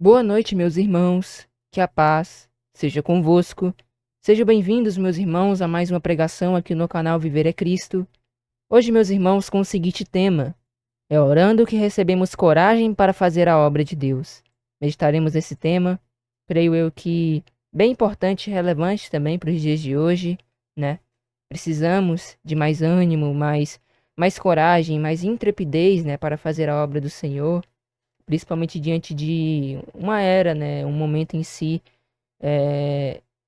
Boa noite, meus irmãos. Que a paz seja convosco. Sejam bem-vindos, meus irmãos, a mais uma pregação aqui no canal Viver é Cristo. Hoje, meus irmãos, com o seguinte tema: é orando que recebemos coragem para fazer a obra de Deus. Meditaremos esse tema, creio eu que bem importante e relevante também para os dias de hoje, né? Precisamos de mais ânimo, mais coragem, mais intrepidez, né, para fazer a obra do Senhor, principalmente diante de uma era, né, um momento em si,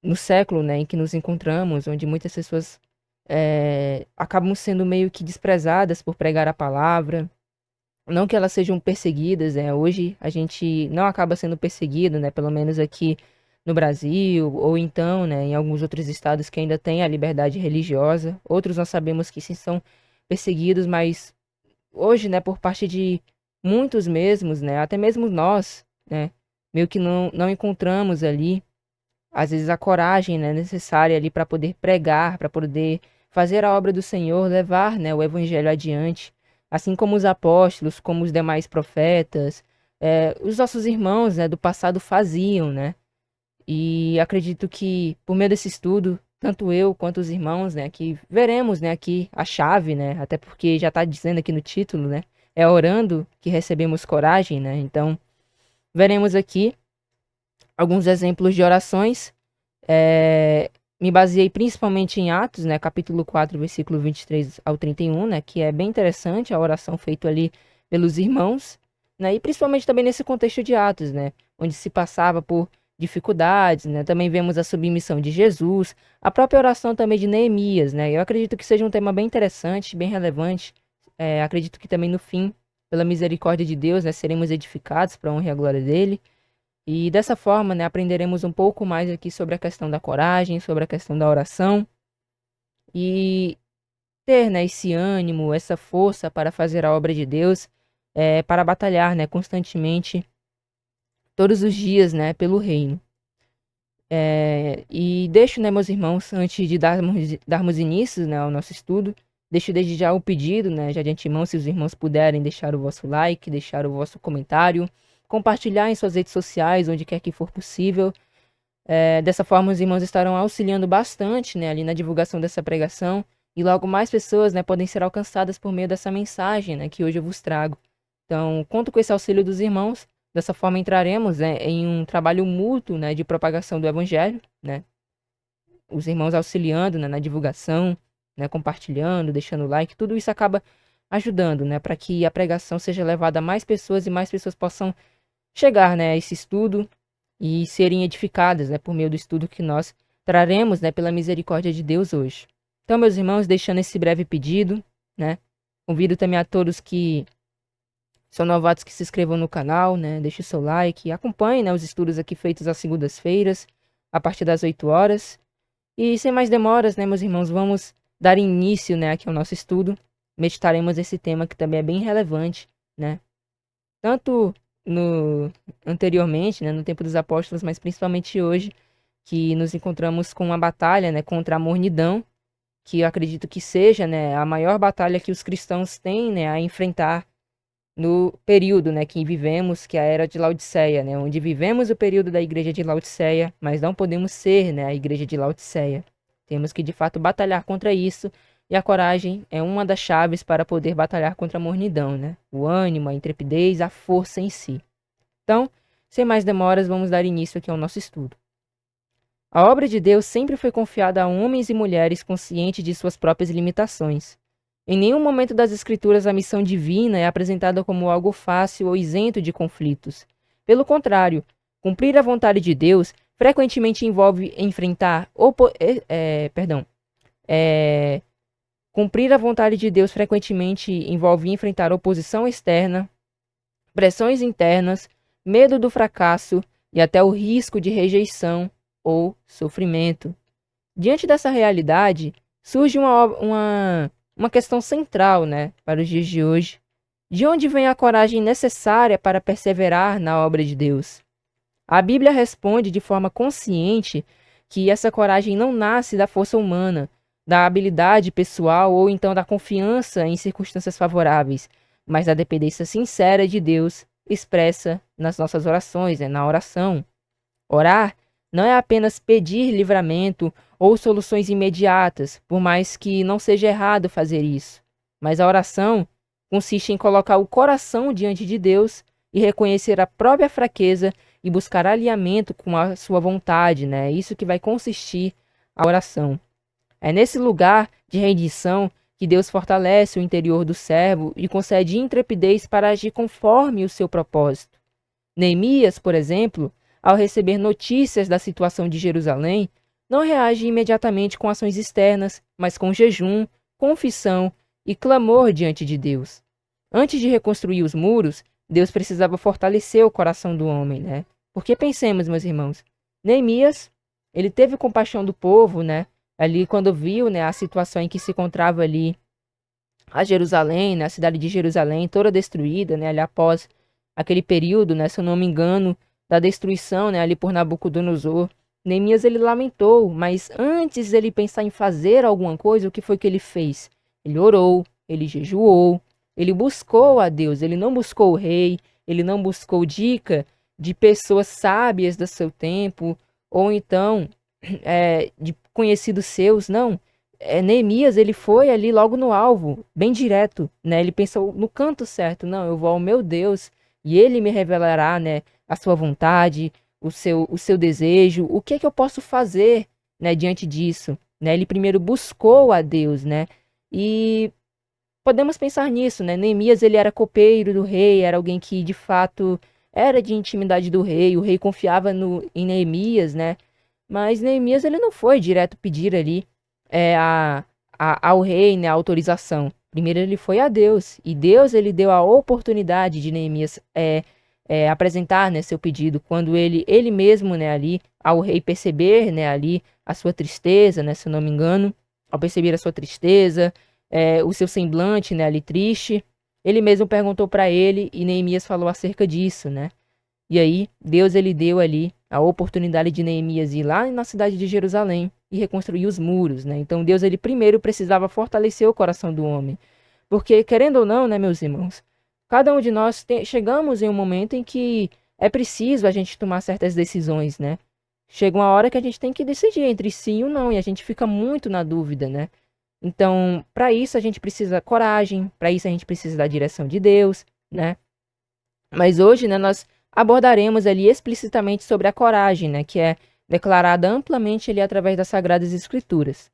no século, né, em que nos encontramos, onde muitas pessoas acabam sendo meio que desprezadas por pregar a palavra. Não que elas sejam perseguidas, né? Hoje a gente não acaba sendo perseguido, né? Pelo menos aqui no Brasil, ou então, né, em alguns outros estados que ainda têm a liberdade religiosa. Outros nós sabemos que sim são perseguidos, mas hoje, né, por parte de muitos mesmos, né, até mesmo nós, né, meio que não encontramos ali, às vezes, a coragem, né, necessária ali para poder pregar, para poder fazer a obra do Senhor, levar, né, o evangelho adiante, assim como os apóstolos, como os demais profetas, os nossos irmãos, né, do passado faziam, né, e acredito que por meio desse estudo, tanto eu quanto os irmãos, né, que veremos, né, aqui a chave, né, até porque já está dizendo aqui no título, né, é orando que recebemos coragem, né, então veremos aqui alguns exemplos de orações. é, Me baseei principalmente em Atos, né, capítulo 4, versículo 23 ao 31, né, que é bem interessante a oração feita ali pelos irmãos, né, e principalmente também nesse contexto de Atos, né, onde se passava por dificuldades, né, também vemos a submissão de Jesus, a própria oração também de Neemias, né, eu acredito que seja um tema bem interessante, bem relevante. Acredito que também no fim, pela misericórdia de Deus, né, seremos edificados para a honra e a glória dele. E dessa forma, né, aprenderemos um pouco mais aqui sobre a questão da coragem, sobre a questão da oração e ter, né, esse ânimo, essa força para fazer a obra de Deus, para batalhar, né, constantemente, todos os dias, né, pelo reino. E deixo, né, meus irmãos, antes de darmos início, né, ao nosso estudo, deixo desde já o pedido, né, já de antemão, se os irmãos puderem deixar o vosso like, deixar o vosso comentário, compartilhar em suas redes sociais, onde quer que for possível. Dessa forma, os irmãos estarão auxiliando bastante, né, ali na divulgação dessa pregação, e logo mais pessoas, né, podem ser alcançadas por meio dessa mensagem, né, que hoje eu vos trago. Então, conto com esse auxílio dos irmãos. Dessa forma, entraremos, né, em um trabalho mútuo, né, de propagação do evangelho, né, os irmãos auxiliando, né, na divulgação, né, compartilhando, deixando like, tudo isso acaba ajudando, né, para que a pregação seja levada a mais pessoas e mais pessoas possam chegar, né, a esse estudo e serem edificadas, né, por meio do estudo que nós traremos, né, pela misericórdia de Deus hoje. Então, meus irmãos, deixando esse breve pedido, né, convido também a todos que são novatos que se inscrevam no canal, né, deixe o seu like, acompanhe, né, os estudos aqui feitos às segundas-feiras, a partir das 8 horas. E sem mais demoras, né, meus irmãos, vamos dar início, né, aqui ao nosso estudo. Meditaremos esse tema que também é bem relevante, né, tanto no anteriormente, né, no tempo dos apóstolos, mas principalmente hoje, que nos encontramos com uma batalha, né, contra a mornidão, que eu acredito que seja, né, a maior batalha que os cristãos têm, né, a enfrentar no período, né, que vivemos, que é a era de Laodiceia, né, onde vivemos o período da igreja de Laodiceia, mas não podemos ser, né, a igreja de Laodiceia. Temos que de fato batalhar contra isso, e a coragem é uma das chaves para poder batalhar contra a mornidão, né? O ânimo, a intrepidez, a força em si. Então, sem mais demoras, vamos dar início aqui ao nosso estudo. A obra de Deus sempre foi confiada a homens e mulheres conscientes de suas próprias limitações. Em nenhum momento das Escrituras a missão divina é apresentada como algo fácil ou isento de conflitos. Pelo contrário, cumprir a vontade de Deus frequentemente envolve enfrentar cumprir a vontade de Deus frequentemente envolve enfrentar oposição externa, pressões internas, medo do fracasso e até o risco de rejeição ou sofrimento. Diante dessa realidade, surge uma questão central, né, para os dias de hoje. De onde vem a coragem necessária para perseverar na obra de Deus? A Bíblia responde de forma consciente que essa coragem não nasce da força humana, da habilidade pessoal ou então da confiança em circunstâncias favoráveis, mas da dependência sincera de Deus expressa nas nossas orações, né, na oração. Orar não é apenas pedir livramento ou soluções imediatas, por mais que não seja errado fazer isso. Mas a oração consiste em colocar o coração diante de Deus e reconhecer a própria fraqueza e buscar alinhamento com a sua vontade, né? É isso que vai consistir a oração. É nesse lugar de rendição que Deus fortalece o interior do servo e concede intrepidez para agir conforme o seu propósito. Neemias, por exemplo, ao receber notícias da situação de Jerusalém, não reage imediatamente com ações externas, mas com jejum, confissão e clamor diante de Deus. Antes de reconstruir os muros, Deus precisava fortalecer o coração do homem, né? Porque pensemos, meus irmãos, Neemias, ele teve compaixão do povo, né? Ali quando viu, né, a situação em que se encontrava ali a Jerusalém, né, a cidade de Jerusalém toda destruída, né, ali após aquele período, né, se eu não me engano, da destruição, né, ali por Nabucodonosor. Neemias ele lamentou, mas antes ele pensar em fazer alguma coisa, o que foi que ele fez? Ele orou, ele jejuou, ele buscou a Deus, ele não buscou o rei, ele não buscou dica de pessoas sábias do seu tempo, ou então de conhecidos seus, não. Neemias, ele foi ali logo no alvo, bem direto, né? Ele pensou no canto certo, não, eu vou ao meu Deus e ele me revelará, né, a sua vontade, o seu desejo, o que é que eu posso fazer, né, diante disso, né? Ele primeiro buscou a Deus, né? E podemos pensar nisso, né? Neemias, ele era copeiro do rei, era alguém que de fato era de intimidade do rei, o rei confiava em Neemias, né? Mas Neemias ele não foi direto pedir ali ao rei, né, a autorização. Primeiro ele foi a Deus, e Deus ele deu a oportunidade de Neemias apresentar, né, seu pedido, quando ele mesmo, né, ali, ao rei perceber, né, ali a sua tristeza, né, se eu não me engano, ao perceber a sua tristeza, o seu semblante, né, ali triste, ele mesmo perguntou para ele e Neemias falou acerca disso, né? E aí, Deus ele deu ali a oportunidade de Neemias ir lá na cidade de Jerusalém e reconstruir os muros, né? Então Deus ele primeiro precisava fortalecer o coração do homem. Porque querendo ou não, né, meus irmãos, cada um de nós chegamos em um momento em que é preciso a gente tomar certas decisões, né? Chega uma hora que a gente tem que decidir entre sim e o não, e a gente fica muito na dúvida, né? Então, para isso a gente precisa coragem, para isso a gente precisa da direção de Deus, né? Mas hoje, né, nós abordaremos ali explicitamente sobre a coragem, né, que é declarada amplamente ali através das Sagradas Escrituras.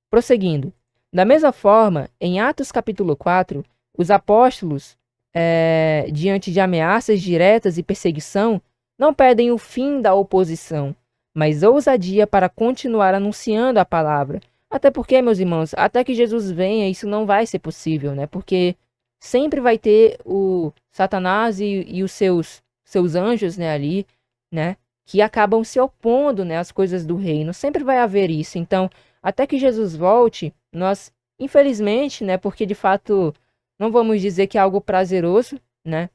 Prosseguindo. Da mesma forma, em Atos capítulo 4, os apóstolos, diante de ameaças diretas e perseguição, não pedem o fim da oposição, mas ousadia para continuar anunciando a palavra. Até porque, meus irmãos, até que Jesus venha, isso não vai ser possível, né? Porque sempre vai ter o Satanás e os seus anjos, né, ali, né, que acabam se opondo, né, às coisas do reino. Sempre vai haver isso. Então, até que Jesus volte, nós, infelizmente, né, porque de fato não vamos dizer que é algo prazeroso, né,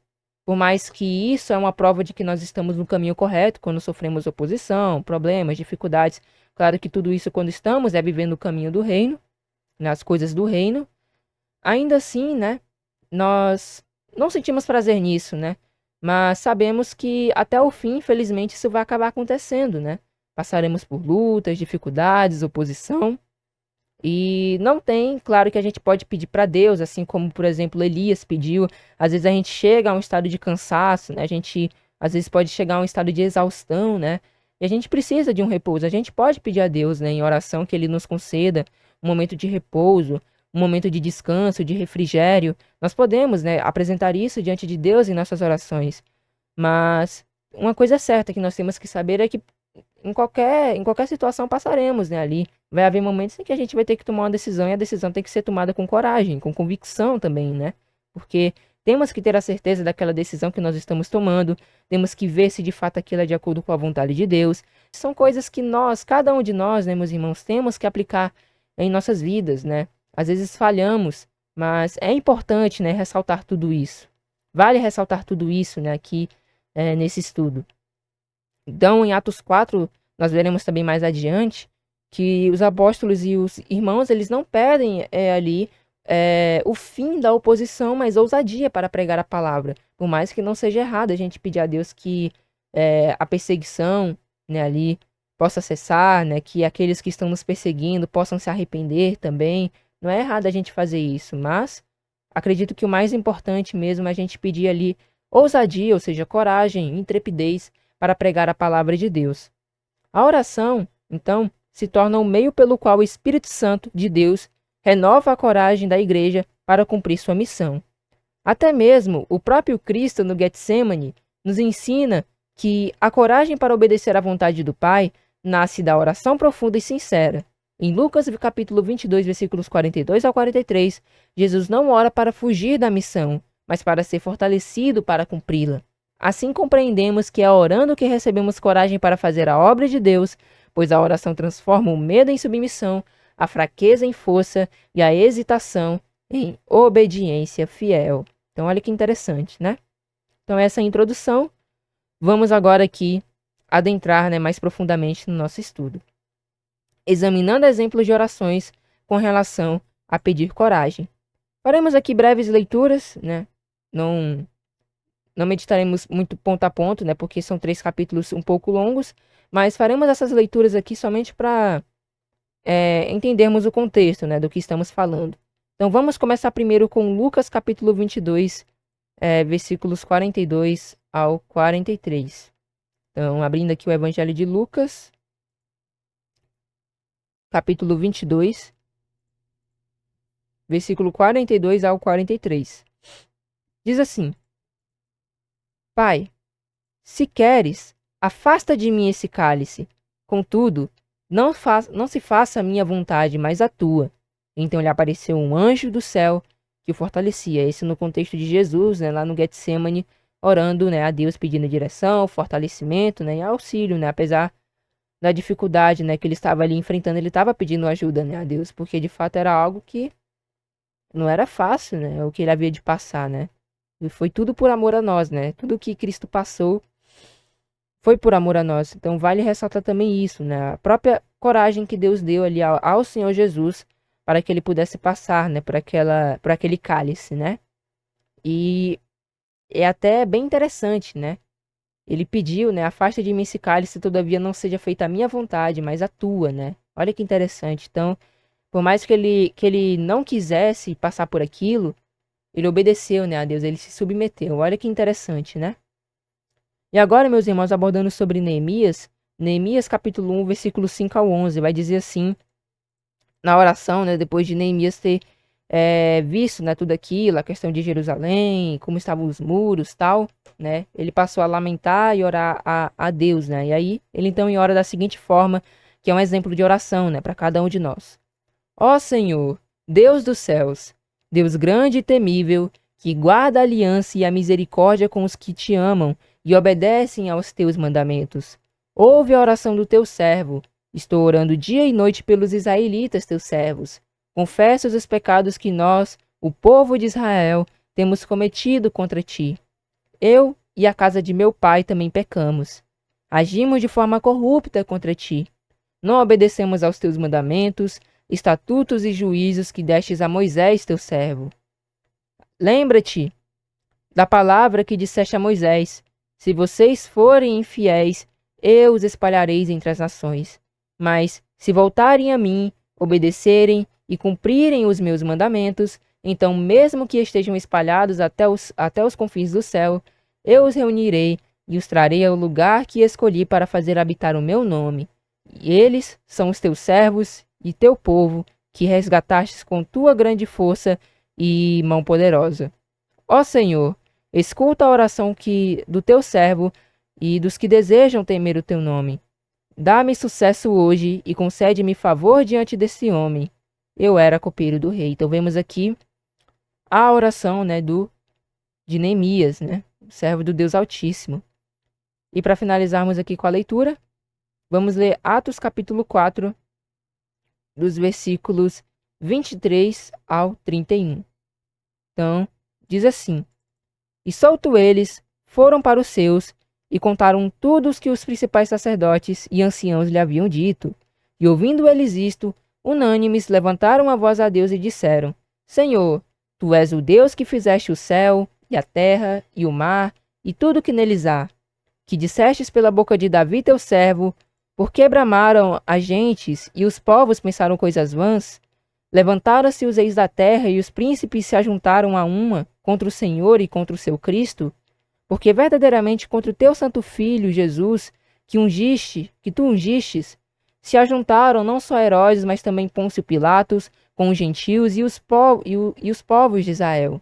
por mais que isso é uma prova de que nós estamos no caminho correto, quando sofremos oposição, problemas, dificuldades. Claro que tudo isso quando estamos vivendo o caminho do reino, nas coisas do reino. Ainda assim, né, nós não sentimos prazer nisso, né? Mas sabemos que até o fim, infelizmente, isso vai acabar acontecendo, né? Passaremos por lutas, dificuldades, oposição. E não tem, claro que a gente pode pedir para Deus, assim como, por exemplo, Elias pediu. Às vezes a gente chega a um estado de cansaço, né? A gente às vezes pode chegar a um estado de exaustão, né? E a gente precisa de um repouso. A gente pode pedir a Deus, né, em oração que ele nos conceda um momento de repouso, um momento de descanso, de refrigério. Nós podemos, né, apresentar isso diante de Deus em nossas orações. Mas uma coisa é certa que nós temos que saber é que em qualquer situação passaremos, né, ali. Vai haver momentos em que a gente vai ter que tomar uma decisão e a decisão tem que ser tomada com coragem, com convicção também, né? Porque temos que ter a certeza daquela decisão que nós estamos tomando, temos que ver se de fato aquilo é de acordo com a vontade de Deus. São coisas que nós, cada um de nós, né, meus irmãos, temos que aplicar em nossas vidas, né? Às vezes falhamos, mas é importante, né, ressaltar tudo isso. Vale ressaltar tudo isso, né, aqui nesse estudo. Então, em Atos 4, nós veremos também mais adiante que os apóstolos e os irmãos, eles não pedem ali o fim da oposição, mas ousadia para pregar a palavra. Por mais que não seja errado a gente pedir a Deus que a perseguição, né, ali possa cessar, né, que aqueles que estão nos perseguindo possam se arrepender também. Não é errado a gente fazer isso, mas acredito que o mais importante mesmo é a gente pedir ali ousadia, ou seja, coragem, intrepidez para pregar a palavra de Deus. A oração, então, se torna o meio pelo qual o Espírito Santo de Deus renova a coragem da igreja para cumprir sua missão. Até mesmo o próprio Cristo no Getsemane nos ensina que a coragem para obedecer à vontade do Pai nasce da oração profunda e sincera. Em Lucas capítulo 22, versículos 42 ao 43, Jesus não ora para fugir da missão, mas para ser fortalecido para cumpri-la. Assim compreendemos que é orando que recebemos coragem para fazer a obra de Deus, pois a oração transforma o medo em submissão, a fraqueza em força e a hesitação em obediência fiel. Então, olha que interessante, né? Então, essa é a introdução. Vamos agora aqui adentrar, né, mais profundamente no nosso estudo. Examinando exemplos de orações com relação a pedir coragem. Faremos aqui breves leituras, né? Não meditaremos muito ponto a ponto, né? Porque são 3 capítulos um pouco longos, mas faremos essas leituras aqui somente para entendermos o contexto, né, do que estamos falando. Então vamos começar primeiro com Lucas capítulo 22, versículos 42 ao 43. Então, abrindo aqui o Evangelho de Lucas, capítulo 22, versículo 42 ao 43. Diz assim: Pai, se queres, afasta de mim esse cálice. Contudo, não se faça a minha vontade, mas a tua. Então lhe apareceu um anjo do céu que o fortalecia. Esse no contexto de Jesus, né, lá no Getsemane, orando, né, a Deus, pedindo direção, fortalecimento, né, e auxílio, né, apesar da dificuldade, né, que ele estava ali enfrentando, ele estava pedindo ajuda, né, a Deus, porque de fato era algo que não era fácil, né, o que ele havia de passar, né. E foi tudo por amor a nós, né? Tudo que Cristo passou foi por amor a nós. Então vale ressaltar também isso, né? A própria coragem que Deus deu ali ao Senhor Jesus para que ele pudesse passar, né, por aquele cálice, né? E é até bem interessante, né? Ele pediu, né, afasta de mim esse cálice, todavia não seja feita a minha vontade, mas a tua, né? Olha que interessante. Então, por mais que ele não quisesse passar por aquilo, ele obedeceu, né, a Deus, ele se submeteu. Olha que interessante, né? E agora, meus irmãos, abordando sobre Neemias, Neemias capítulo 1, versículo 5 ao 11, vai dizer assim, na oração, né, depois de Neemias ter visto, né, tudo aquilo, a questão de Jerusalém, como estavam os muros, tal, né, ele passou a lamentar e orar a Deus, né, e aí ele então ora da seguinte forma, que é um exemplo de oração, né, para cada um de nós. Ó Senhor, Deus dos céus, Deus grande e temível, que guarda a aliança e a misericórdia com os que te amam e obedecem aos teus mandamentos. Ouve a oração do teu servo. Estou orando dia e noite pelos israelitas, teus servos. Confesso os pecados que nós, o povo de Israel, temos cometido contra ti. Eu e a casa de meu pai também pecamos. Agimos de forma corrupta contra ti. Não obedecemos aos teus mandamentos, estatutos e juízos que destes a Moisés, teu servo. Lembra-te da palavra que disseste a Moisés: se vocês forem infiéis, eu os espalharei entre as nações. Mas, se voltarem a mim, obedecerem e cumprirem os meus mandamentos, então, mesmo que estejam espalhados até os confins do céu, eu os reunirei e os trarei ao lugar que escolhi para fazer habitar o meu nome. E eles são os teus servos e teu povo, que resgatastes com tua grande força e mão poderosa. Ó Senhor, escuta a oração do teu servo e dos que desejam temer o teu nome. Dá-me sucesso hoje e concede-me favor diante desse homem. Eu era copeiro do rei. Então vemos aqui a oração, né, de Neemias, né, servo do Deus Altíssimo. E para finalizarmos aqui com a leitura, vamos ler Atos capítulo 4, dos versículos 23 ao 31. Então, diz assim: E solto eles, foram para os seus, e contaram tudo os que os principais sacerdotes e anciãos lhe haviam dito. E ouvindo eles isto, unânimes levantaram a voz a Deus e disseram: Senhor, tu és o Deus que fizeste o céu, e a terra, e o mar, e tudo que neles há, que dissestes pela boca de Davi teu servo, porque bramaram as gentes, e os povos pensaram coisas vãs? Levantaram-se os reis da terra, e os príncipes se ajuntaram a uma, contra o Senhor e contra o seu Cristo? Porque verdadeiramente contra o teu santo Filho, Jesus, que tu ungistes, se ajuntaram não só Herodes, mas também Pôncio Pilatos, com os gentios e os povos de Israel,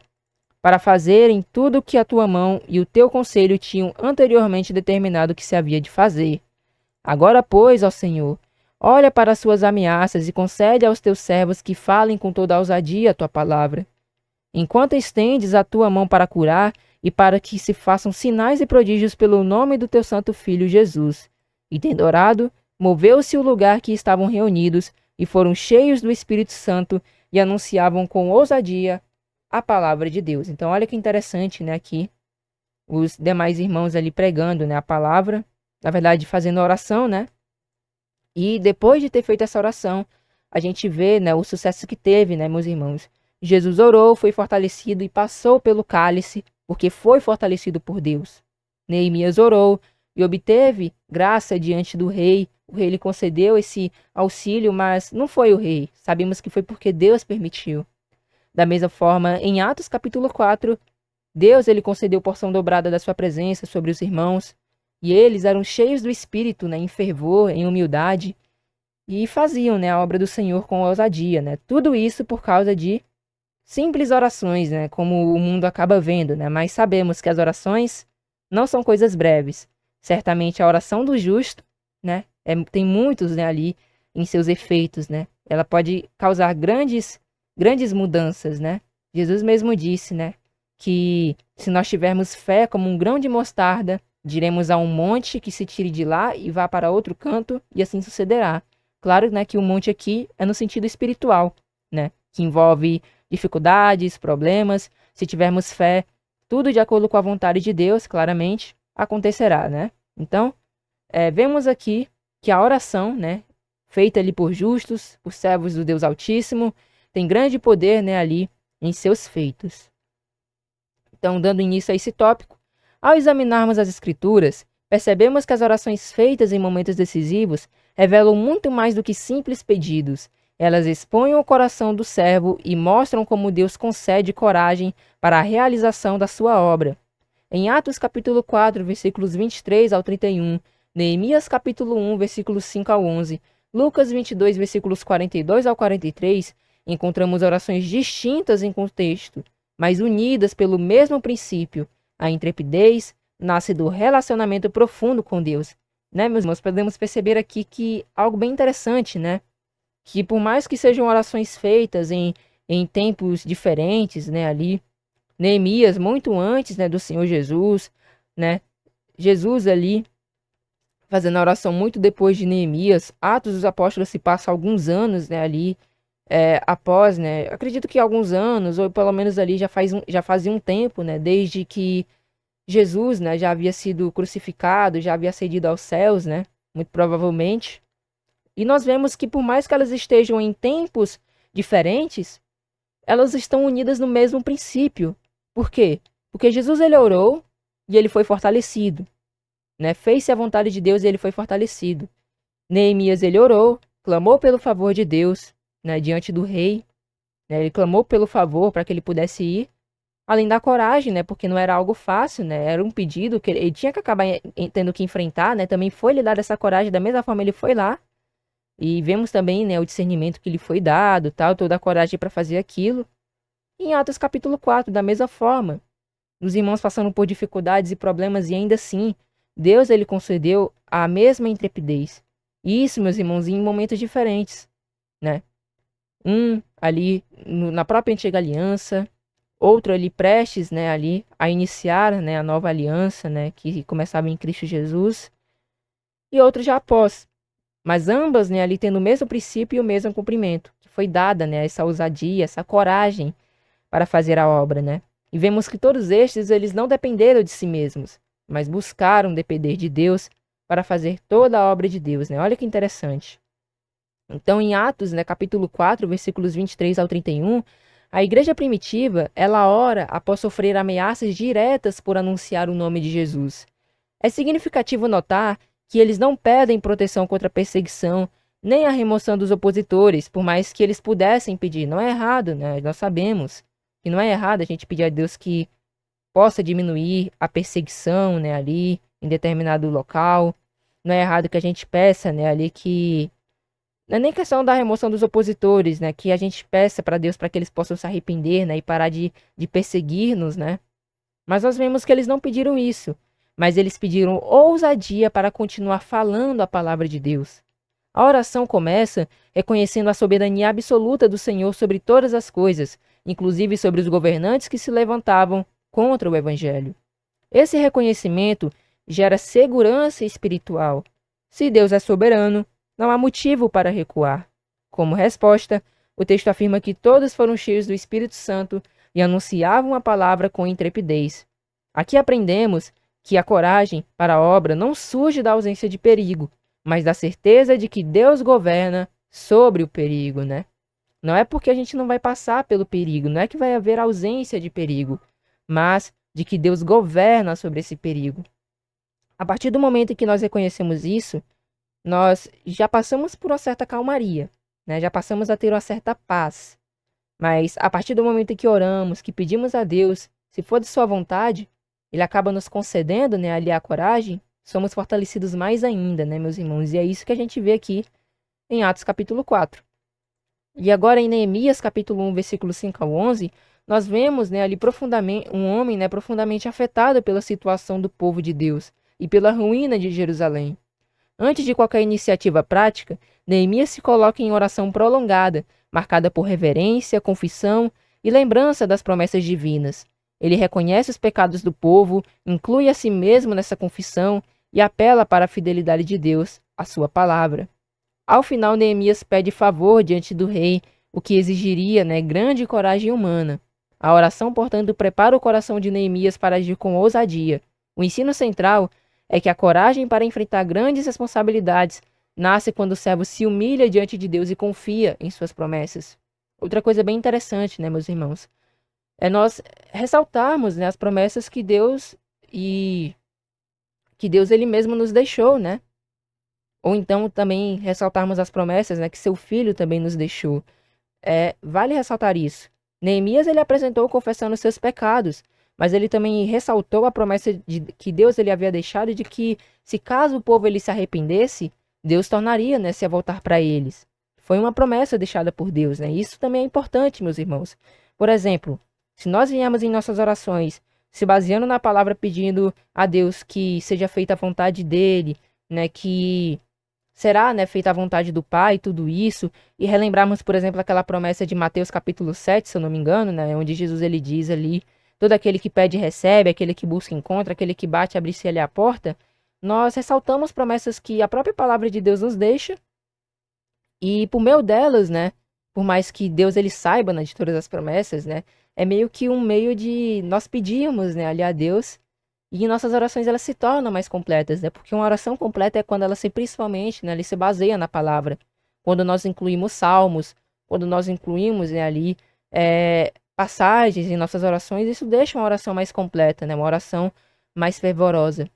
para fazerem tudo o que a tua mão e o teu conselho tinham anteriormente determinado que se havia de fazer. Agora, pois, ó Senhor, olha para as suas ameaças e concede aos teus servos que falem com toda a ousadia a tua palavra. Enquanto estendes a tua mão para curar e para que se façam sinais e prodígios pelo nome do teu santo Filho Jesus. E tendo orado, moveu-se o lugar que estavam reunidos e foram cheios do Espírito Santo e anunciavam com ousadia a palavra de Deus. Então, olha que interessante, né, aqui os demais irmãos ali pregando, né, a palavra, na verdade fazendo oração, né? E depois de ter feito essa oração, a gente vê, né, o sucesso que teve, né, meus irmãos. Jesus orou, foi fortalecido e passou pelo cálice, porque foi fortalecido por Deus. Neemias orou e obteve graça diante do rei. O rei lhe concedeu esse auxílio, mas não foi o rei. Sabemos que foi porque Deus permitiu. Da mesma forma, em Atos capítulo 4, Deus ele concedeu porção dobrada da sua presença sobre os irmãos, e eles eram cheios do Espírito, né, em fervor, em humildade, e faziam, né, a obra do Senhor com ousadia, né? Tudo isso por causa de simples orações, né, como o mundo acaba vendo, né? Mas sabemos que as orações não são coisas breves. Certamente a oração do justo, né, tem muitos, né, ali em seus efeitos, né? Ela pode causar grandes mudanças, né? Jesus mesmo disse, né, que se nós tivermos fé como um grão de mostarda, diremos a um monte que se tire de lá e vá para outro canto, e assim sucederá. Claro, né, que o monte aqui é no sentido espiritual, né, que envolve dificuldades, problemas. Se tivermos fé, tudo de acordo com a vontade de Deus, claramente, acontecerá, né? Então, vemos aqui que a oração, né, feita ali por justos, por servos do Deus Altíssimo, tem grande poder, né, ali em seus feitos. Então, dando início a esse tópico, ao examinarmos as Escrituras, percebemos que as orações feitas em momentos decisivos revelam muito mais do que simples pedidos. Elas expõem o coração do servo e mostram como Deus concede coragem para a realização da sua obra. Em Atos capítulo 4, versículos 23 ao 31, Neemias capítulo 1, versículos 5 ao 11, Lucas 22, versículos 42 ao 43, encontramos orações distintas em contexto, mas unidas pelo mesmo princípio. A intrepidez nasce do relacionamento profundo com Deus. Né, meus irmãos? Podemos perceber aqui que algo bem interessante, né? Que por mais que sejam orações feitas em tempos diferentes, né, ali, Neemias, muito antes, né, do Senhor Jesus, né, Jesus ali, fazendo a oração muito depois de Neemias, Atos dos Apóstolos se passa alguns anos, né, ali, após, né, acredito que alguns anos, ou pelo menos ali já fazia um tempo, né, desde que Jesus, né, já havia sido crucificado, já havia ascendido aos céus, né, muito provavelmente. E nós vemos que por mais que elas estejam em tempos diferentes, elas estão unidas no mesmo princípio. Por quê? Porque Jesus ele orou e ele foi fortalecido, né? Fez-se a vontade de Deus e ele foi fortalecido. Neemias ele orou, clamou pelo favor de Deus, né, diante do rei, né? Ele clamou pelo favor para que ele pudesse ir, além da coragem, né? Porque não era algo fácil, né? Era um pedido que ele tinha que acabar tendo que enfrentar, né? Também foi lhe dada essa coragem, da mesma forma ele foi lá. E vemos também, né, o discernimento que lhe foi dado, tal, toda a coragem para fazer aquilo. Em Atos capítulo 4, da mesma forma, os irmãos passando por dificuldades e problemas e ainda assim, Deus ele concedeu a mesma intrepidez. E isso, meus irmãos, em momentos diferentes, né? Um ali na própria antiga aliança, outro ali prestes, né, ali a iniciar, né, a nova aliança, né, que começava em Cristo Jesus, e outro já após. Mas ambas, né, ali tendo o mesmo princípio e o mesmo cumprimento, que foi dada, né, essa ousadia, essa coragem para fazer a obra, né? E vemos que todos estes, eles não dependeram de si mesmos, mas buscaram depender de Deus para fazer toda a obra de Deus, né? Olha que interessante. Então, em Atos, né, capítulo 4, versículos 23 ao 31, A igreja primitiva, ela ora após sofrer ameaças diretas por anunciar o nome de Jesus. É significativo notar que eles não pedem proteção contra a perseguição, nem a remoção dos opositores, por mais que eles pudessem pedir. Não é errado, né? Nós sabemos que não é errado a gente pedir a Deus que possa diminuir a perseguição, né, ali em determinado local. Não é errado que a gente peça, né, ali que não é nem questão da remoção dos opositores, né, que a gente peça para Deus para que eles possam se arrepender, né, e parar de perseguir-nos, né. Mas nós vemos que eles não pediram isso, mas eles pediram ousadia para continuar falando a palavra de Deus. A oração começa reconhecendo a soberania absoluta do Senhor sobre todas as coisas, inclusive sobre os governantes que se levantavam contra o Evangelho. Esse reconhecimento gera segurança espiritual. Se Deus é soberano, não há motivo para recuar. Como resposta, o texto afirma que todos foram cheios do Espírito Santo e anunciavam a palavra com intrepidez. Aqui aprendemos que a coragem para a obra não surge da ausência de perigo, mas da certeza de que Deus governa sobre o perigo, né? Não é porque a gente não vai passar pelo perigo, não é que vai haver ausência de perigo, mas de que Deus governa sobre esse perigo. A partir do momento em que nós reconhecemos isso, nós já passamos por uma certa calmaria, né? Já passamos a ter uma certa paz. Mas a partir do momento em que oramos, que pedimos a Deus, se for de sua vontade, Ele acaba nos concedendo, né, ali a coragem, somos fortalecidos mais ainda, né, meus irmãos? E é isso que a gente vê aqui em Atos capítulo 4. E agora em Neemias capítulo 1, versículo 5 ao 11, nós vemos, né, ali profundamente um homem, né, profundamente afetado pela situação do povo de Deus e pela ruína de Jerusalém. Antes de qualquer iniciativa prática, Neemias se coloca em oração prolongada, marcada por reverência, confissão e lembrança das promessas divinas. Ele reconhece os pecados do povo, inclui a si mesmo nessa confissão e apela para a fidelidade de Deus, a sua palavra. Ao final, Neemias pede favor diante do rei, o que exigiria, né, grande coragem humana. A oração, portanto, prepara o coração de Neemias para agir com ousadia. O ensino central é que a coragem para enfrentar grandes responsabilidades nasce quando o servo se humilha diante de Deus e confia em suas promessas. Outra coisa bem interessante, né, meus irmãos, é nós ressaltarmos, né, as promessas que Deus ele mesmo nos deixou, né? Ou então também ressaltarmos as promessas, né, que seu filho também nos deixou. Vale ressaltar isso. Neemias ele apresentou confessando seus pecados, mas ele também ressaltou a promessa de que Deus ele havia deixado de que, se caso o povo ele se arrependesse, Deus tornaria, né, se a voltar para eles. Foi uma promessa deixada por Deus, né? Isso também é importante, meus irmãos. Por exemplo, se nós viemos em nossas orações se baseando na palavra pedindo a Deus que seja feita a vontade dele, né, que será, né, feita a vontade do Pai, tudo isso, e relembrarmos, por exemplo, aquela promessa de Mateus capítulo 7, se eu não me engano, né, onde Jesus ele diz ali, todo aquele que pede recebe, aquele que busca encontra, aquele que bate abre-se-lhe a porta, nós ressaltamos promessas que a própria palavra de Deus nos deixa, e por meio delas, né, por mais que Deus ele saiba, né, de todas as promessas, né, é meio que um meio de nós pedirmos, né, ali a Deus. E nossas orações elas se tornam mais completas, né? Porque uma oração completa é quando ela se principalmente, né, ali se baseia na palavra. Quando nós incluímos salmos, quando nós incluímos, né, ali passagens em nossas orações, isso deixa uma oração mais completa, né? Uma oração mais fervorosa.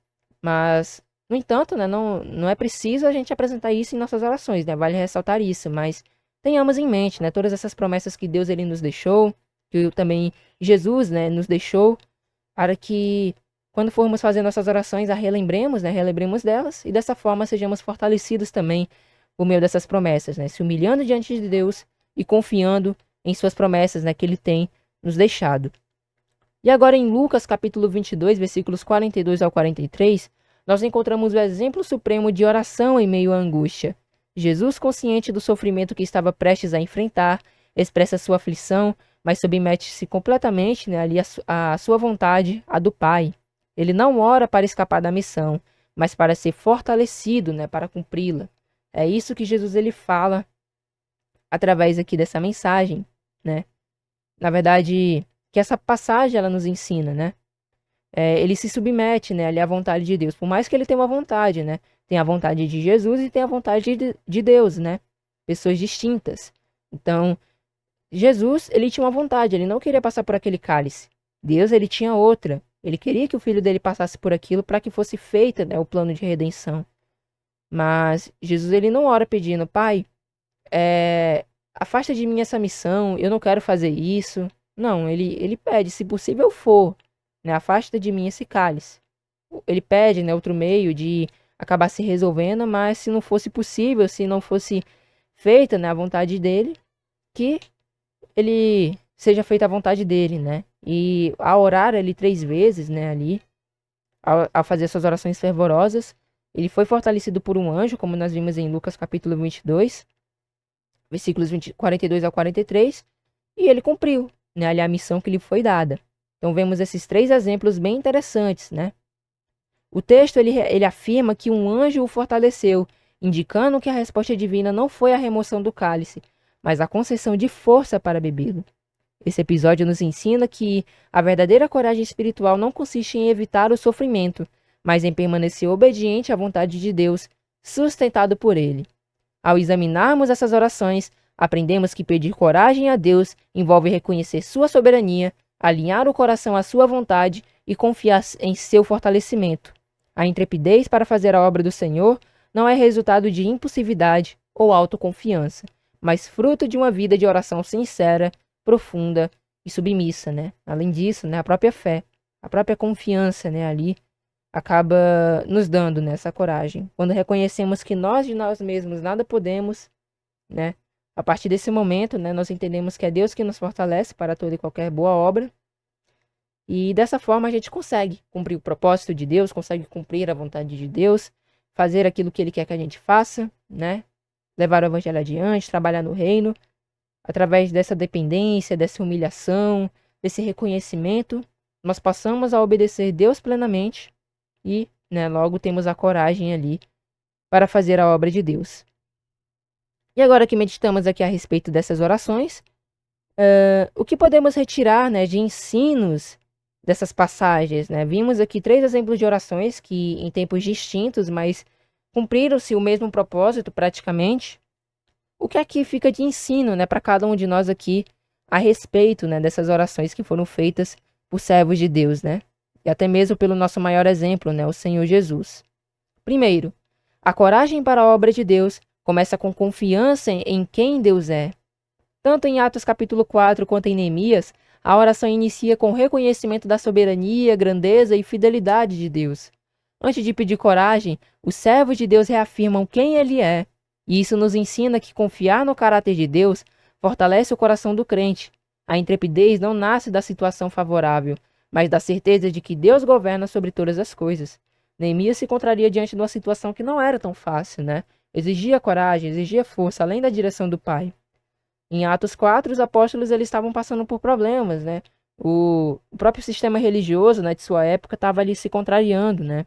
Mas, no entanto, né, não é preciso a gente apresentar isso em nossas orações, né? Vale ressaltar isso, mas tenhamos em mente, né, todas essas promessas que Deus ele nos deixou, que também Jesus, né, nos deixou, para que quando formos fazer nossas orações, a relembremos, né? Relembremos delas e dessa forma sejamos fortalecidos também por meio dessas promessas, né? Se humilhando diante de Deus e confiando em suas promessas, né? Que Ele tem nos deixado. E agora em Lucas capítulo 22, versículos 42 ao 43, nós encontramos o exemplo supremo de oração em meio à angústia. Jesus, consciente do sofrimento que estava prestes a enfrentar, expressa sua aflição, mas submete-se completamente, né, ali à sua vontade, à do Pai. Ele não ora para escapar da missão, mas para ser fortalecido, né, para cumpri-la. É isso que Jesus ele fala através aqui dessa mensagem, né? Na verdade, que essa passagem ela nos ensina, né? Ele se submete, né, ali à vontade de Deus, por mais que ele tenha uma vontade, né? Tem a vontade de Jesus e tem a vontade de Deus, né? Pessoas distintas. Então, Jesus, ele tinha uma vontade, ele não queria passar por aquele cálice. Deus, ele tinha outra. Ele queria que o filho dele passasse por aquilo para que fosse feita, né, o plano de redenção. Mas Jesus, ele não ora pedindo, Pai, afasta de mim essa missão, eu não quero fazer isso. Não, ele pede, se possível for, né, afasta de mim esse cálice. Ele pede, né, outro meio de acabar se resolvendo, mas se não fosse possível, se não fosse feita, né, a vontade dele, que ele seja feita a vontade dele, né? E ao orar ali 3 vezes, né, ali, ao fazer suas orações fervorosas, ele foi fortalecido por um anjo, como nós vimos em Lucas capítulo 22, versículos 42 ao 43, e ele cumpriu, né, ali a missão que lhe foi dada. Então vemos esses 3 exemplos bem interessantes, né? O texto ele afirma que um anjo o fortaleceu, indicando que a resposta divina não foi a remoção do cálice, mas a concessão de força para bebê-lo. Esse episódio nos ensina que a verdadeira coragem espiritual não consiste em evitar o sofrimento, mas em permanecer obediente à vontade de Deus, sustentado por Ele. Ao examinarmos essas orações, aprendemos que pedir coragem a Deus envolve reconhecer sua soberania, alinhar o coração à sua vontade e confiar em seu fortalecimento. A intrepidez para fazer a obra do Senhor não é resultado de impulsividade ou autoconfiança, mas fruto de uma vida de oração sincera, profunda e submissa, né? Além disso, né, a própria fé, a própria confiança, né, ali acaba nos dando, né, essa coragem. Quando reconhecemos que nós de nós mesmos nada podemos, né? A partir desse momento, né, nós entendemos que é Deus que nos fortalece para toda e qualquer boa obra. E dessa forma a gente consegue cumprir o propósito de Deus, consegue cumprir a vontade de Deus, fazer aquilo que Ele quer que a gente faça, né? Levar o evangelho adiante, trabalhar no reino. Através dessa dependência, dessa humilhação, desse reconhecimento, nós passamos a obedecer Deus plenamente e, né, logo temos a coragem ali para fazer a obra de Deus. E agora que meditamos aqui a respeito dessas orações, o que podemos retirar, né, de ensinos dessas passagens, né? Vimos aqui 3 exemplos de orações que, em tempos distintos, mas cumpriram-se o mesmo propósito praticamente. O que aqui fica de ensino, né, para cada um de nós aqui a respeito, né, dessas orações que foram feitas por servos de Deus, né? E até mesmo pelo nosso maior exemplo, né, o Senhor Jesus. Primeiro, a coragem para a obra de Deus começa com confiança em quem Deus é. Tanto em Atos capítulo 4 quanto em Neemias, a oração inicia com o reconhecimento da soberania, grandeza e fidelidade de Deus. Antes de pedir coragem, os servos de Deus reafirmam quem Ele é. E isso nos ensina que confiar no caráter de Deus fortalece o coração do crente. A intrepidez não nasce da situação favorável, mas da certeza de que Deus governa sobre todas as coisas. Neemias se encontraria diante de uma situação que não era tão fácil, né? Exigia coragem, exigia força, além da direção do Pai. Em Atos 4, os apóstolos eles estavam passando por problemas, né? O próprio sistema religioso, né, de sua época estava ali se contrariando, né?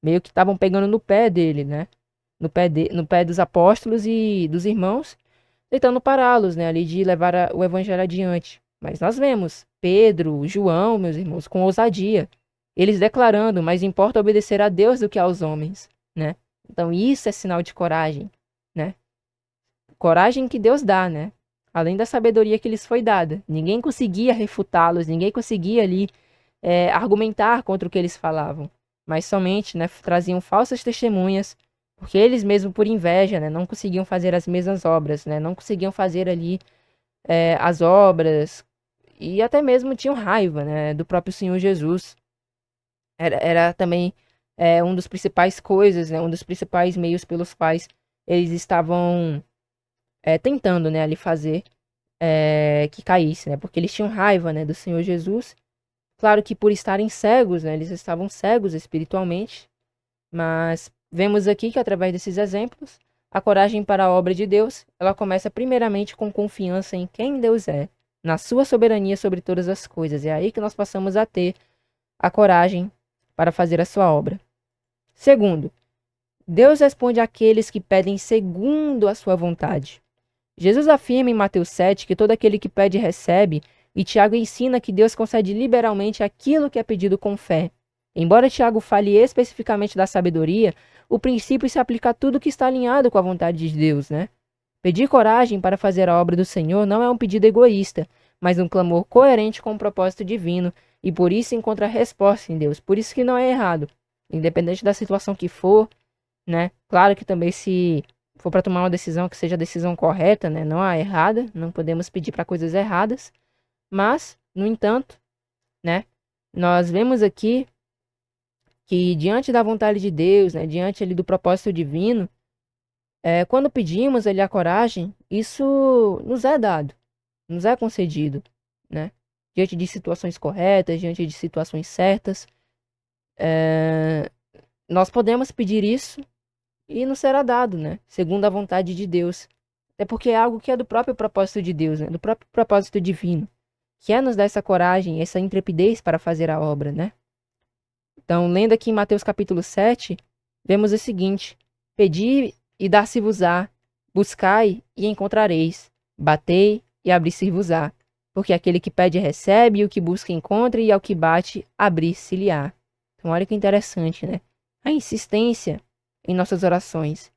Meio que estavam pegando no pé dele, né? No pé dos apóstolos e dos irmãos, tentando pará-los, né, ali de levar o evangelho adiante. Mas nós vemos Pedro, João, meus irmãos, com ousadia, eles declarando, mais importa obedecer a Deus do que aos homens, né? Então isso é sinal de coragem, né? Coragem que Deus dá, né? Além da sabedoria que lhes foi dada. Ninguém conseguia refutá-los, ninguém conseguia ali argumentar contra o que eles falavam. Mas somente, né, traziam falsas testemunhas, porque eles mesmo por inveja, né, não conseguiam fazer as mesmas obras, né, não conseguiam fazer ali as obras, e até mesmo tinham raiva, né, do próprio Senhor Jesus. Era também um dos principais coisas, né, um dos principais meios pelos quais eles estavam tentando, né, ali fazer que caísse, né, porque eles tinham raiva, né, do Senhor Jesus. Claro que por estarem cegos, né, eles estavam cegos espiritualmente, mas vemos aqui que através desses exemplos, a coragem para a obra de Deus, ela começa primeiramente com confiança em quem Deus é, na sua soberania sobre todas as coisas. É aí que nós passamos a ter a coragem para fazer a sua obra. Segundo, Deus responde àqueles que pedem segundo a sua vontade. Jesus afirma em Mateus 7 que todo aquele que pede recebe, e Tiago ensina que Deus concede liberalmente aquilo que é pedido com fé. Embora Tiago fale especificamente da sabedoria, o princípio se aplica a tudo que está alinhado com a vontade de Deus, né? Pedir coragem para fazer a obra do Senhor não é um pedido egoísta, mas um clamor coerente com o propósito divino, e por isso encontra resposta em Deus. Por isso que não é errado, independente da situação que for, né? Claro que também se for para tomar uma decisão que seja a decisão correta, né? Não a errada, não podemos pedir para coisas erradas, mas, no entanto, né? Nós vemos aqui que diante da vontade de Deus, né? Diante ali do propósito divino, quando pedimos ali a coragem, isso nos é dado, nos é concedido, né? Diante de situações corretas, diante de situações certas, nós podemos pedir isso e nos será dado, né? Segundo a vontade de Deus. É porque é algo que é do próprio propósito de Deus, né? Do próprio propósito divino, que é nos dar essa coragem, essa intrepidez para fazer a obra, né? Então, lendo aqui em Mateus capítulo 7, vemos o seguinte: pedi e dar-se-vos-á, buscai e encontrareis, batei e abrir-se-vos-á. Porque aquele que pede recebe, e o que busca encontra, e ao que bate, abrir-se-lhe-á. Então, olha que interessante, né? A insistência em nossas orações.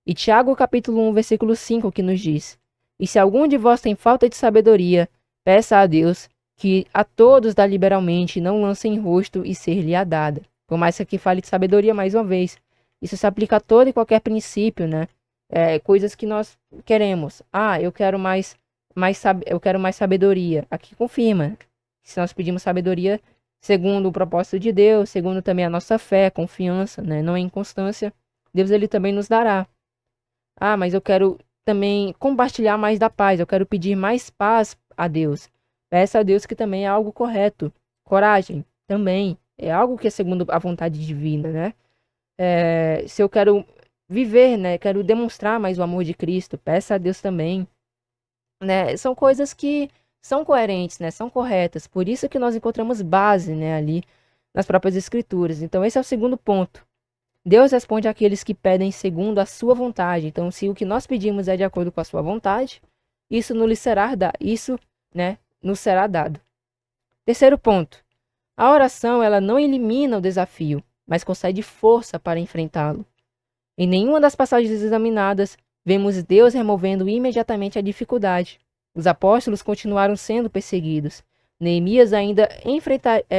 E Tiago capítulo 1, versículo 5, que nos diz: E se algum de vós tem falta de sabedoria, peça a Deus, que a todos dá liberalmente, não lança em rosto e ser-lhe-á dada. Por mais que aqui fale de sabedoria mais uma vez, isso se aplica a todo e qualquer princípio, né? Coisas que nós queremos. Eu quero eu quero mais sabedoria. Aqui confirma. Se nós pedimos sabedoria segundo o propósito de Deus, segundo também a nossa fé, confiança, né? Não é inconstância, Deus ele também nos dará. Mas eu quero também compartilhar mais da paz, eu quero pedir mais paz a Deus. Peça a Deus, que também é algo correto. Coragem também é algo que é segundo a vontade divina, né? Se eu quero viver, né? Quero demonstrar mais o amor de Cristo, peça a Deus também, né? São coisas que são coerentes, né? São corretas. Por isso que nós encontramos base, né? Ali nas próprias Escrituras. Então esse é o segundo ponto. Deus responde àqueles que pedem segundo a sua vontade. Então, se o que nós pedimos é de acordo com a sua vontade, isso nos será dado. Isso, né, nos será dado. Terceiro ponto. A oração, ela não elimina o desafio, mas concede força para enfrentá-lo. Em nenhuma das passagens examinadas, vemos Deus removendo imediatamente a dificuldade. Os apóstolos continuaram sendo perseguidos. Neemias ainda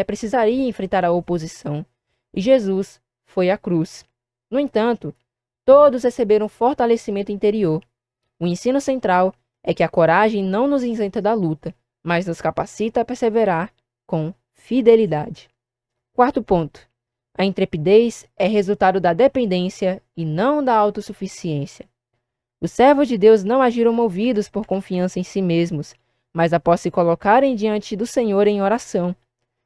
precisaria enfrentar a oposição. E Jesus foi à cruz. No entanto, todos receberam fortalecimento interior. O ensino central é que a coragem não nos isenta da luta, mas nos capacita a perseverar com fidelidade. Quarto ponto. A intrepidez é resultado da dependência e não da autossuficiência. Os servos de Deus não agiram movidos por confiança em si mesmos, mas após se colocarem diante do Senhor em oração.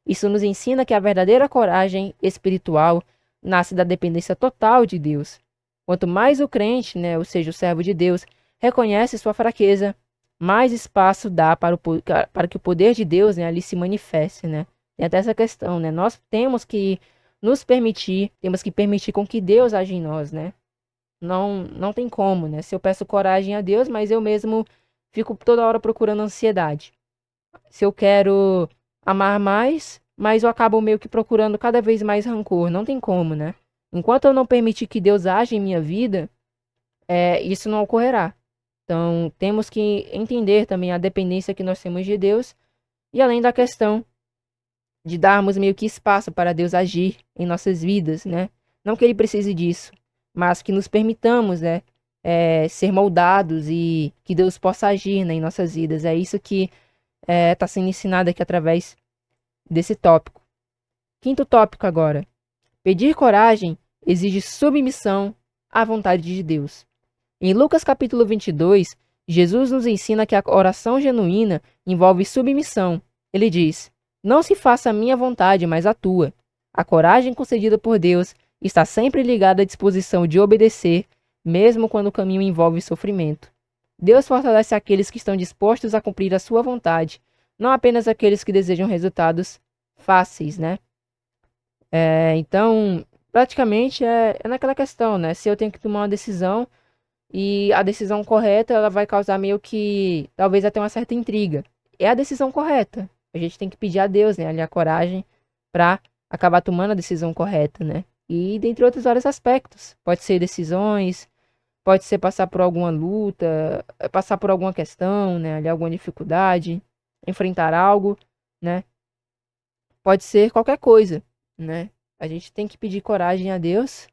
Isso nos ensina que a verdadeira coragem espiritual nasce da dependência total de Deus. Quanto mais o crente, né, ou seja, o servo de Deus, reconhece sua fraqueza, mais espaço dá para que o poder de Deus, né, ali se manifeste, né? Tem até essa questão, né? Nós temos que nos permitir, temos que permitir com que Deus age em nós, né? Não tem como, né? Se eu peço coragem a Deus, mas eu mesmo fico toda hora procurando ansiedade. Se eu quero amar mais, mas eu acabo meio que procurando cada vez mais rancor. Não tem como, né? Enquanto eu não permitir que Deus age em minha vida, isso não ocorrerá. Então, temos que entender também a dependência que nós temos de Deus e além da questão de darmos meio que espaço para Deus agir em nossas vidas, né? Não que Ele precise disso, mas que nos permitamos, né, ser moldados e que Deus possa agir, né, em nossas vidas. É isso que está sendo ensinado aqui através desse tópico. Quinto tópico agora. Pedir coragem exige submissão à vontade de Deus. Em Lucas capítulo 22, Jesus nos ensina que a oração genuína envolve submissão. Ele diz: Não se faça a minha vontade, mas a tua. A coragem concedida por Deus está sempre ligada à disposição de obedecer, mesmo quando o caminho envolve sofrimento. Deus fortalece aqueles que estão dispostos a cumprir a sua vontade, não apenas aqueles que desejam resultados fáceis, né? Então, praticamente é naquela questão, né? Se eu tenho que tomar uma decisão e a decisão correta, ela vai causar meio que, talvez até uma certa intriga. É a decisão correta. A gente tem que pedir a Deus, né? Ali a coragem para acabar tomando a decisão correta, né? E dentre outros vários aspectos. Pode ser decisões, pode ser passar por alguma luta, passar por alguma questão, né, ali alguma dificuldade, enfrentar algo, né? Pode ser qualquer coisa, né? A gente tem que pedir coragem a Deus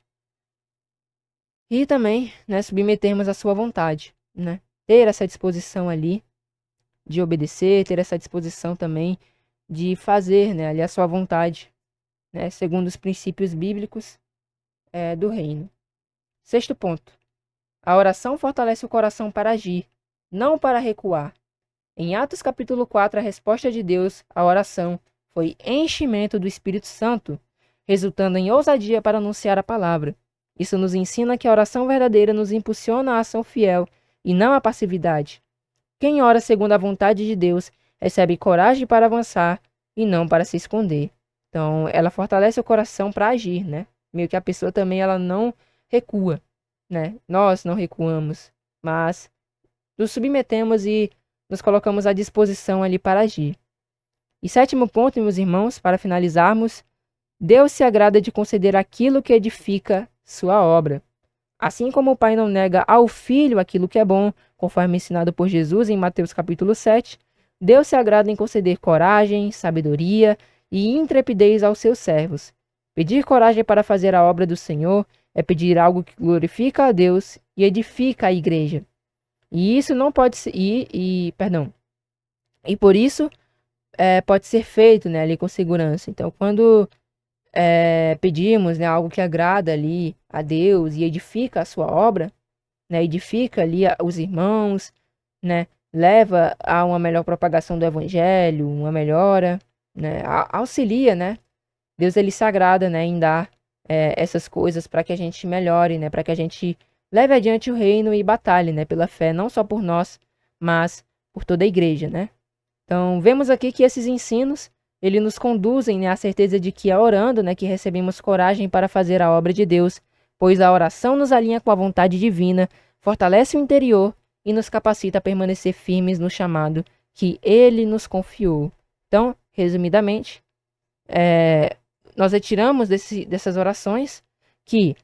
e também, né, submetermos à sua vontade, né? Ter essa disposição ali de obedecer, ter essa disposição também de fazer, né, ali a sua vontade, né, segundo os princípios bíblicos do reino. Sexto ponto. A oração fortalece o coração para agir, não para recuar. Em Atos capítulo 4, a resposta de Deus à oração foi enchimento do Espírito Santo, resultando em ousadia para anunciar a palavra. Isso nos ensina que a oração verdadeira nos impulsiona à ação fiel e não à passividade. Quem ora segundo a vontade de Deus recebe coragem para avançar e não para se esconder. Então, ela fortalece o coração para agir, né? Meio que a pessoa também ela não recua, né? Nós não recuamos, mas nos submetemos e nos colocamos à disposição ali para agir. E sétimo ponto, meus irmãos, para finalizarmos, Deus se agrada de conceder aquilo que edifica sua obra. Assim como o Pai não nega ao Filho aquilo que é bom, conforme ensinado por Jesus em Mateus capítulo 7, Deus se agrada em conceder coragem, sabedoria e intrepidez aos seus servos. Pedir coragem para fazer a obra do Senhor é pedir algo que glorifica a Deus e edifica a igreja. E isso não pode ser, e por isso pode ser feito, né, ali com segurança. Então, quando pedimos, né, algo que agrada ali a Deus e edifica a sua obra, né, edifica ali os irmãos, né, leva a uma melhor propagação do evangelho, uma melhora, né, auxilia, né, Deus ele se agrada, né, em dar essas coisas para que a gente melhore, né, para que a gente leve adiante o reino e batalhe, né, pela fé, não só por nós, mas por toda a igreja, né. Então, vemos aqui que esses ensinos ele nos conduzem, né, à certeza de que é orando, né, que recebemos coragem para fazer a obra de Deus, pois a oração nos alinha com a vontade divina, fortalece o interior e nos capacita a permanecer firmes no chamado que Ele nos confiou. Então, resumidamente, nós retiramos dessas orações que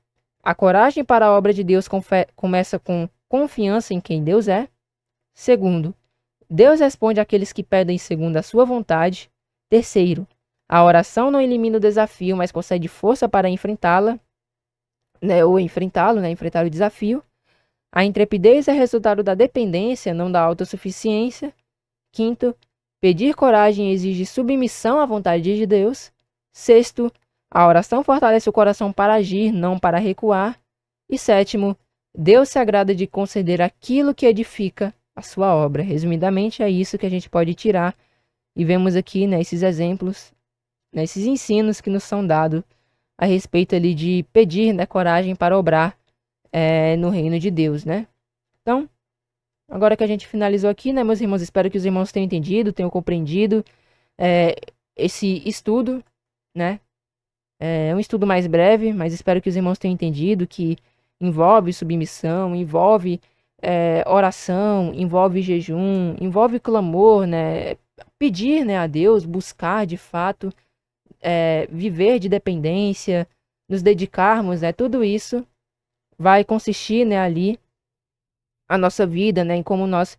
a coragem para a obra de Deus começa com confiança em quem Deus é. Segundo, Deus responde àqueles que pedem segundo a sua vontade. Terceiro, a oração não elimina o desafio, mas concede força para enfrentá-la, né, ou enfrentá-lo, né, enfrentar o desafio. A intrepidez é resultado da dependência, não da autossuficiência. Quinto, pedir coragem exige submissão à vontade de Deus. Sexto, a oração fortalece o coração para agir, não para recuar. E sétimo, Deus se agrada de conceder aquilo que edifica a sua obra. Resumidamente, é isso que a gente pode tirar. E vemos aqui, né, esses exemplos, né, esses ensinos que nos são dados a respeito ali de pedir, né, coragem para obrar no reino de Deus, né? Então, agora que a gente finalizou aqui, né, meus irmãos, espero que os irmãos tenham entendido, tenham compreendido esse estudo, né? É um estudo mais breve, mas espero que os irmãos tenham entendido que envolve submissão, envolve oração, envolve jejum, envolve clamor, né? Pedir, né, a Deus, buscar de fato, viver de dependência, nos dedicarmos, né? Tudo isso vai consistir, né, ali a nossa vida, né, em como nós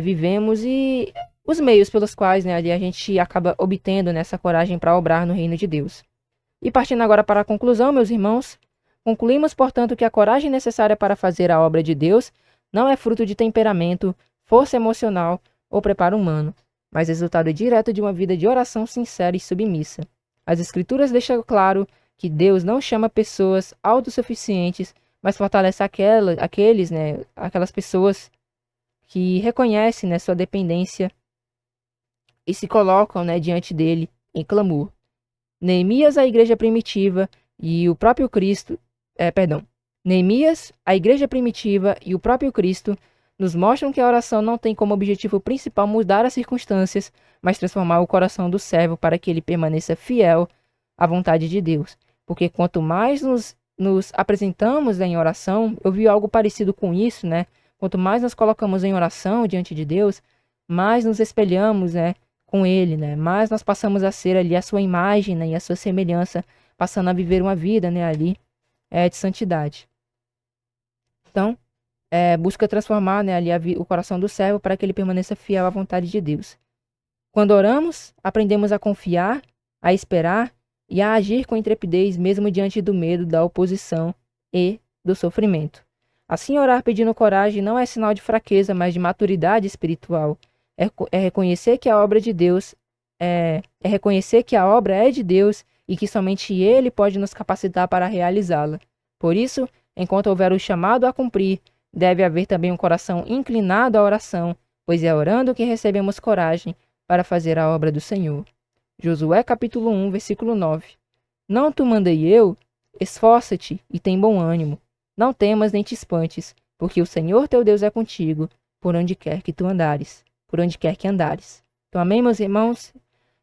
vivemos e os meios pelos quais, né, ali a gente acaba obtendo, né, essa coragem para obrar no reino de Deus. E partindo agora para a conclusão, meus irmãos, concluímos, portanto, que a coragem necessária para fazer a obra de Deus não é fruto de temperamento, força emocional ou preparo humano, mas resultado direto de uma vida de oração sincera e submissa. As Escrituras deixam claro que Deus não chama pessoas autossuficientes, mas fortalece aquelas pessoas que reconhecem, né, sua dependência e se colocam, né, diante dele em clamor. Neemias, a igreja primitiva e o próprio Cristo, Neemias, a igreja primitiva e o próprio Cristo nos mostram que a oração não tem como objetivo principal mudar as circunstâncias, mas transformar o coração do servo para que ele permaneça fiel à vontade de Deus. Porque quanto mais nos apresentamos, né, em oração, eu vi algo parecido com isso, né? Quanto mais nos colocamos em oração diante de Deus, mais nos espelhamos, né, com Ele, né? Mais nós passamos a ser ali a sua imagem, né, e a sua semelhança, passando a viver uma vida, né, ali de santidade. Então, busca transformar, né, ali o coração do servo para que ele permaneça fiel à vontade de Deus. Quando oramos, aprendemos a confiar, a esperar e a agir com intrepidez mesmo diante do medo, da oposição e do sofrimento. Assim, orar pedindo coragem não é sinal de fraqueza, mas de maturidade espiritual. É reconhecer que a obra de Deus é reconhecer que a obra é de Deus e que somente Ele pode nos capacitar para realizá-la. Por isso, enquanto houver o chamado a cumprir, deve haver também um coração inclinado à oração, pois é orando que recebemos coragem para fazer a obra do Senhor. Josué capítulo 1, versículo 9. Não te mandei eu? Esforça-te e tem bom ânimo. Não temas nem te espantes, porque o Senhor teu Deus é contigo, por onde quer que tu andares, por onde quer que andares. Então, amém, meus irmãos?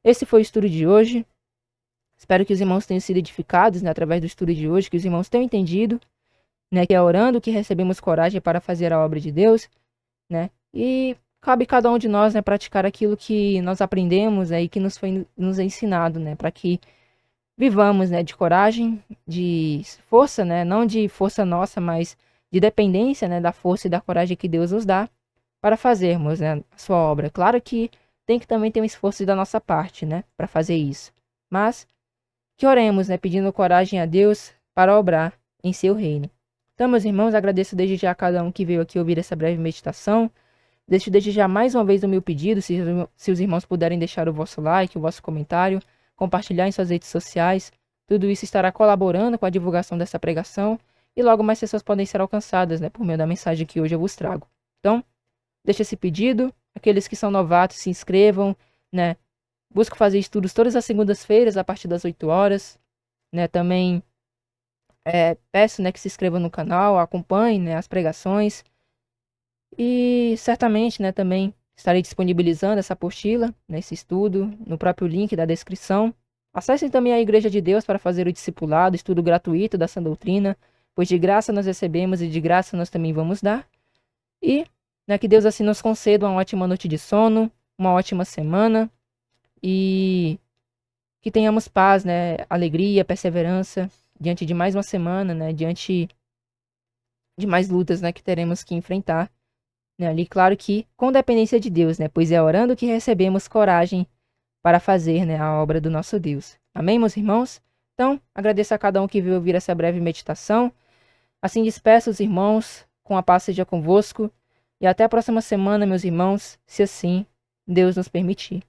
Esse foi o estudo de hoje. Espero que os irmãos tenham sido edificados, né, através do estudo de hoje, que os irmãos tenham entendido, né, que é orando que recebemos coragem para fazer a obra de Deus, né? E cabe cada um de nós, né, praticar aquilo que nós aprendemos, né, e que nos foi nos ensinado, né, para que vivamos, né, de coragem, de força, né, não de força nossa, mas de dependência, né, da força e da coragem que Deus nos dá para fazermos, né, a sua obra. Claro que tem que também ter um esforço da nossa parte, né, para fazer isso. Mas que oremos, né, pedindo coragem a Deus para obrar em seu reino. Então, meus irmãos, agradeço desde já a cada um que veio aqui ouvir essa breve meditação. Deixo desde já mais uma vez o meu pedido, se os irmãos puderem deixar o vosso like, o vosso comentário, compartilhar em suas redes sociais. Tudo isso estará colaborando com a divulgação dessa pregação e logo mais pessoas podem ser alcançadas, né, por meio da mensagem que hoje eu vos trago. Então, deixa esse pedido. Aqueles que são novatos, se inscrevam, né? Busco fazer estudos todas as segundas-feiras a partir das 8 horas, né? Também peço, né, que se inscrevam no canal, acompanhem, né, as pregações. E certamente, né, também estarei disponibilizando essa apostila, né, esse estudo, no próprio link da descrição. Acessem também a Igreja de Deus para fazer o discipulado, estudo gratuito da sã doutrina, pois de graça nós recebemos e de graça nós também vamos dar. E, né, que Deus assim nos conceda uma ótima noite de sono, uma ótima semana e que tenhamos paz, né, alegria, perseverança diante de mais uma semana, né, diante de mais lutas, né, que teremos que enfrentar, né, ali, claro que com dependência de Deus, né, pois é orando que recebemos coragem para fazer, né, a obra do nosso Deus. Amém, meus irmãos? Então, agradeço a cada um que veio ouvir essa breve meditação. Assim despeço os irmãos, com a paz seja convosco, e até a próxima semana, meus irmãos, se assim Deus nos permitir.